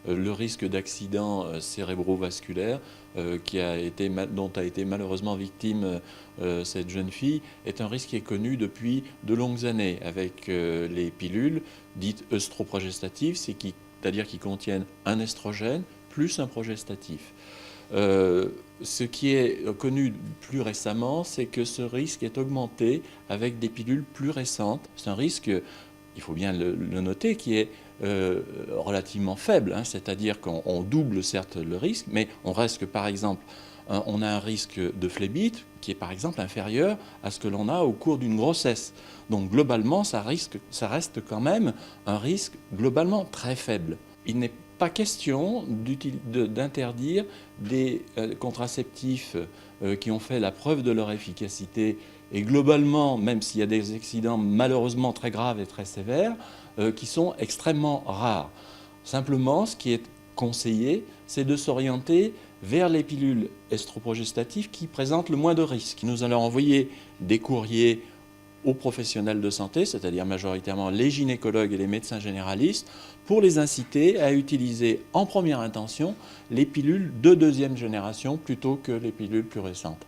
le risque d'accident cérébrovasculaire dont a été malheureusement victime cette jeune fille est un risque qui est connu depuis de longues années avec les pilules dites œstroprogestatives, c'est-à-dire qui contiennent un estrogène plus un progestatif. Ce qui est connu plus récemment, c'est que ce risque est augmenté avec des pilules plus récentes. C'est un risque, il faut bien le noter, qui est relativement faible, hein, c'est-à-dire qu'on double certes le risque, mais on reste que par exemple, on a un risque de phlébite qui est par exemple inférieur à ce que l'on a au cours d'une grossesse. Donc globalement, ça reste quand même un risque globalement très faible. Il n'est pas question d'interdire des contraceptifs qui ont fait la preuve de leur efficacité et globalement, même s'il y a des accidents malheureusement très graves et très sévères, qui sont extrêmement rares. Simplement, ce qui est conseillé, c'est de s'orienter vers les pilules estroprogestatives qui présentent le moins de risques. Nous allons envoyer des courriers aux professionnels de santé, c'est-à-dire majoritairement les gynécologues et les médecins généralistes, pour les inciter à utiliser en première intention les pilules de deuxième génération plutôt que les pilules plus récentes.